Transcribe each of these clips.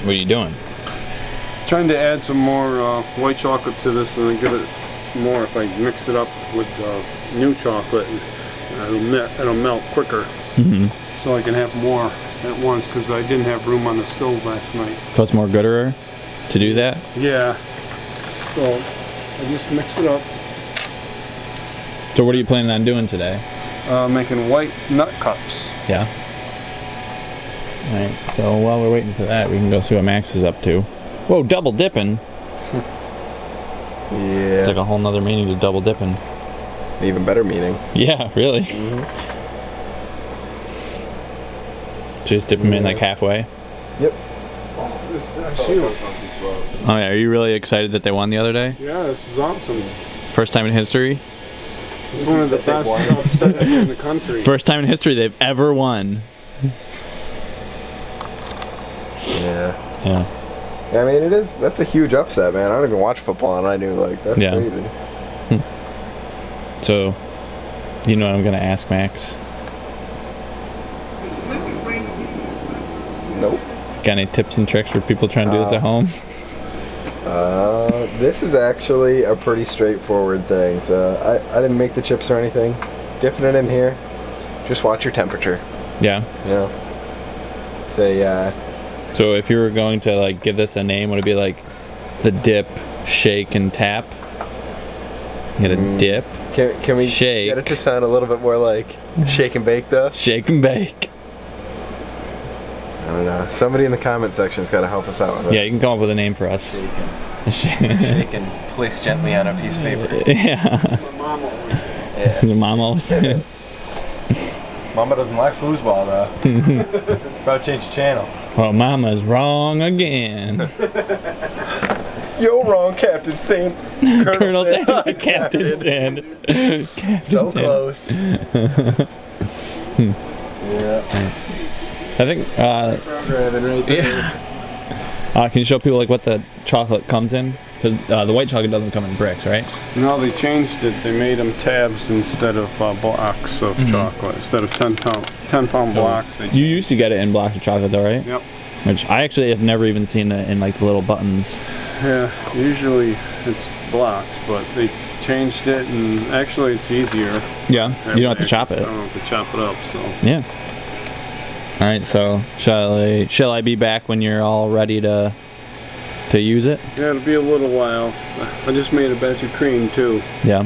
What are you doing? Trying to add some more white chocolate to this, and then give it more if I mix it up with new chocolate. It'll melt quicker, so I can have more at once, because I didn't have room on the stove last night. So it's more gooder to do that? Yeah. So I just mix it up. So what are you planning on doing today? Making white nut cups. Yeah. Alright, so while we're waiting for that, we can go see what Max is up to. Whoa, double dipping! Yeah. It's like a whole nother meaning to double dipping. Even better meaning. Yeah, really. Just dip them in like halfway? Yep. Oh yeah, are you really excited that they won the other day? Yeah, this is awesome. First time in history? It's one of the best upsets in the country. First time in history they've ever won. Yeah. Yeah. Yeah, I mean, that's a huge upset, man. I don't even watch football, and I knew, like, that's crazy. So, you know what I'm going to ask Max? Nope. Got any tips and tricks for people trying to do this at home? This is actually a pretty straightforward thing. So I didn't make the chips or anything. Dipping it in here. Just watch your temperature. Yeah. You know. Say, So if you were going to like give this a name, would it be like the dip, shake, and tap? You get a dip. Can we shake, get it to sound a little bit more like shake and bake, though? Shake and bake. I don't know. Somebody in the comment section's got to help us out with it. Yeah, you can come up with a name for us. Shake and place gently on a piece of paper. Yeah. My mom always said. Yeah. Your mom always said. Mama doesn't like foosball though. Probably change the channel. Well, Mama's wrong again. You're wrong, Captain Sand. Colonel Sand. Captain Sand. So close. Yeah. I think. Programming right there. Can you show people like what the chocolate comes in? Because the white chocolate doesn't come in bricks, right? No, they changed it. They made them tabs instead of blocks of chocolate. Instead of 10-pound blocks. You used to get it in blocks of chocolate, though, right? Yep. Which I actually have never even seen it in like the little buttons. Yeah, usually it's blocks, but they changed it, and actually it's easier. Yeah, you don't have to chop it. I don't have to chop it up, so. Yeah. All right, so shall I be back when you're all ready to use it? Yeah, it'll be a little while. I just made a batch of cream too. Yeah.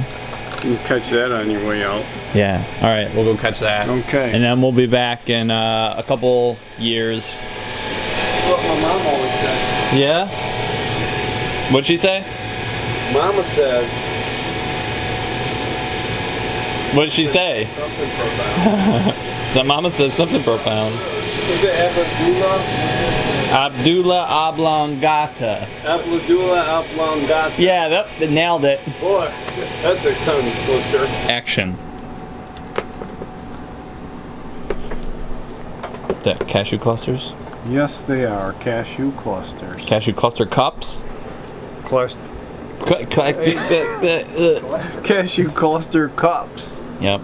You can catch that on your way out. Yeah. All right, we'll go catch that. Okay. And then we'll be back in a couple years. What my mom always said. Yeah. What'd she say? Mama says. What'd she say? Something profound. So Mama says something profound. Is it Abdullah Oblongata. Abdullah Oblongata. Yeah, that nailed it. Boy, that's a tongue twister. Action. Is that cashew clusters? Yes, they are cashew clusters. Cashew cluster cups? Cashew cluster cups. Yep.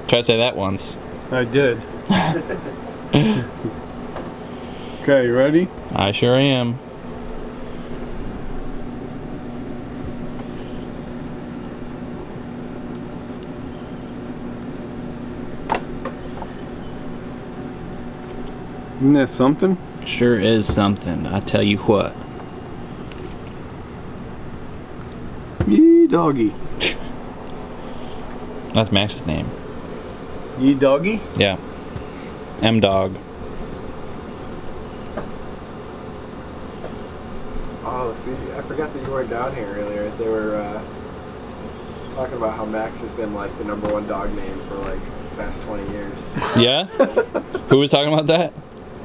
Try to say that once. I did. Okay, you ready? I sure am. Isn't that something? Sure is something, I tell you what. Yee doggy. That's Max's name. Yee doggy? Yeah. M-Dog. Oh, see, I forgot that you weren't down here earlier. They were talking about how Max has been like the #1 dog name for like the past 20 years. Yeah? Who was talking about that?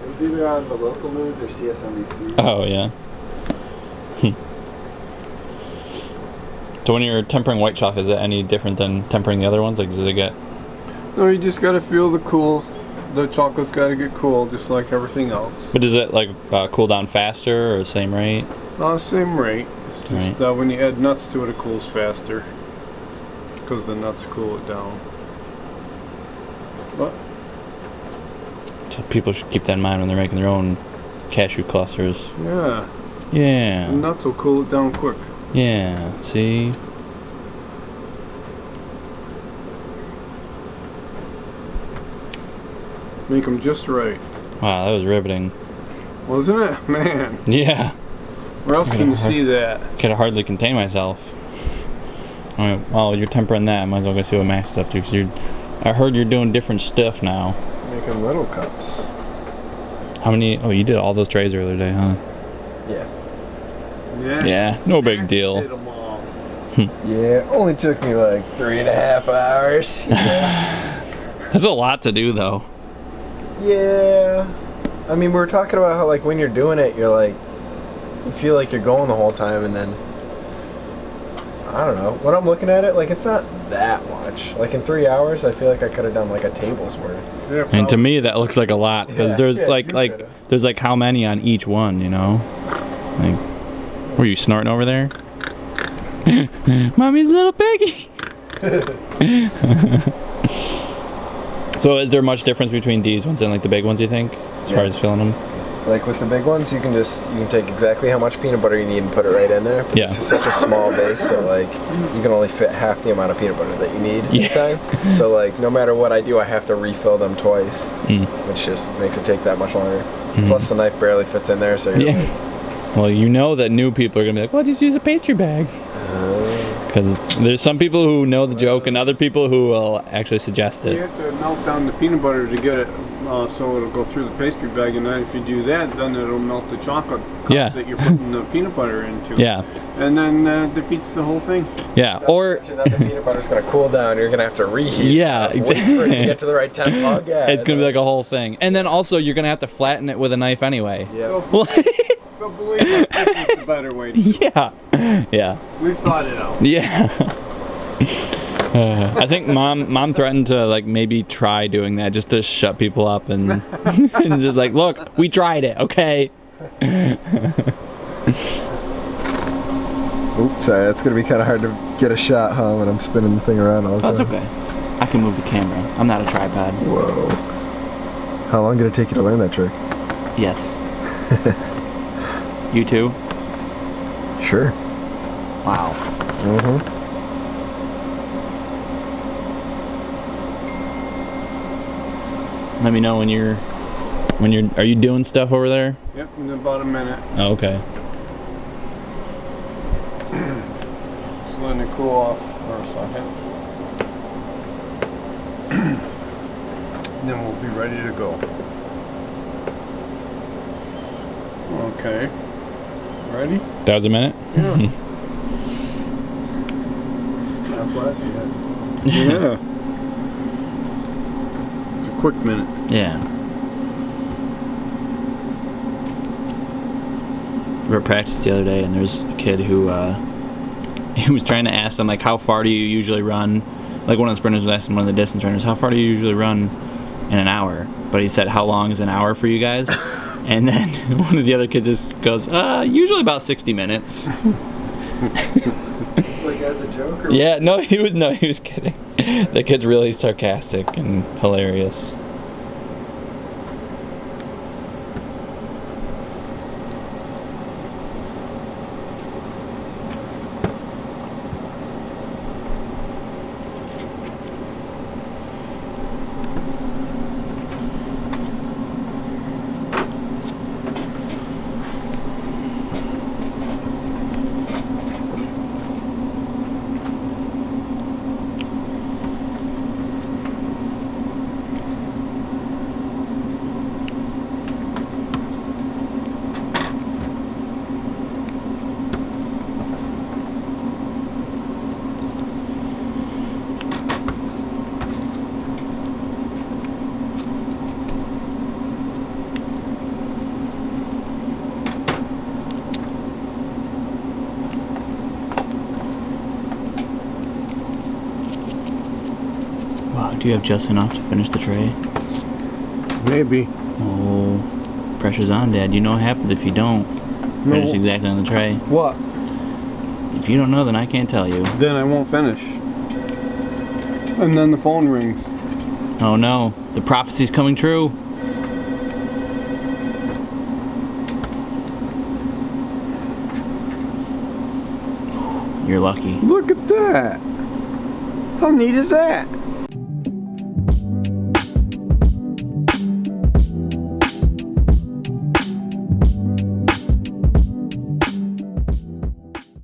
It was either on the local news or CSNBC. Oh, yeah. So when you're tempering white chocolate, is it any different than tempering the other ones? Like, does it get... No, you just gotta feel the cool. The chocolate's gotta get cool, just like everything else. But does it, like, cool down faster or the same rate? Same rate. It's just Right. when you add nuts to it, it cools faster. Because the nuts cool it down. What? So people should keep that in mind when they're making their own cashew clusters. Yeah. Yeah. And nuts will cool it down quick. Yeah. See? Make them just right. Wow, that was riveting. Wasn't it? Man. Yeah. Where else can you see that? Could hardly contain myself. All right, well, you're tempering that. Might as well go see what Max is up to. Cause I heard you're doing different stuff now. Making little cups. How many? Oh, you did all those trays earlier today, huh? Yeah. Yeah, no big deal. Did 'em all. Yeah, only took me like 3.5 hours. Yeah. That's a lot to do, though. Yeah. I mean, we were talking about how, like, when you're doing it, you're like, you feel like you're going the whole time, and then, I don't know. When I'm looking at it, like, it's not that much. Like, in 3 hours, I feel like I could have done, like, a table's worth. Yeah, And to me, that looks like a lot because Yeah, there's yeah, like you could've. there's like how many on each one, you know? Like, were you snorting over there? Mommy's little piggy. So, is there much difference between these ones and like the big ones? You think, as far as filling them? Like with the big ones, you can take exactly how much peanut butter you need and put it right in there. But Yeah. This is such a small base that like you can only fit half the amount of peanut butter that you need Yeah. at a time. So like no matter what I do, I have to refill them twice, which just makes it take that much longer. Plus the knife barely fits in there, so you're Yeah. Well, you know that new people are gonna be like, "Well, just use a pastry bag." Because there's some people who know the joke and other people who will actually suggest You it. have to melt down the peanut butter to get it so it'll go through the pastry bag, and then if you do that, then it'll melt the chocolate cup Yeah. that you're putting the peanut butter into. Yeah, And then defeats the whole thing. yeah. Or then the peanut butter's gonna cool down. You're gonna have to reheat. Yeah, Wait for it exactly. to get to the right temp. Oh, yeah. it's gonna be like a whole thing. And then also you're gonna have to flatten it with a knife anyway. Yeah. So believe us, this is the better way to do it. Yeah, yeah, We've thought it out. yeah. I think mom threatened to like maybe try doing that just to shut people up and and just like, look, we tried it, okay? Oops, sorry. That's gonna be kind of hard to get a shot, huh? When I'm spinning the thing around all the time. That's okay. I can move the camera. I'm not a tripod. Whoa. How long did it take you to learn that trick? Yes. You too? Sure. Wow. Mm-hmm. Let me know when you're are you doing stuff over there? Yep, in about a minute. Oh, okay. Just letting it cool off for a second. And then we'll be ready to go. Okay. Ready? That was a minute? Yeah. Yeah. It's a quick minute. Yeah. We were practice the other day, and there's a kid who he was trying to ask them like, how far do you usually run? Like one of the sprinters was asking one of the distance runners, how far do you usually run in an hour? But he said, how long is an hour for you guys? And then one of the other kids just goes, usually about 60 minutes. Like as a joke? Or Yeah, no, he was kidding. The kid's really sarcastic and hilarious. Wow, do you have just enough to finish the tray? Maybe. Oh, pressure's on, Dad. You know what happens if you don't finish No. exactly on the tray. What? If you don't know, then I can't tell you. Then I won't finish. And then the phone rings. Oh no, the prophecy's coming true. You're lucky. Look at that. How neat is that?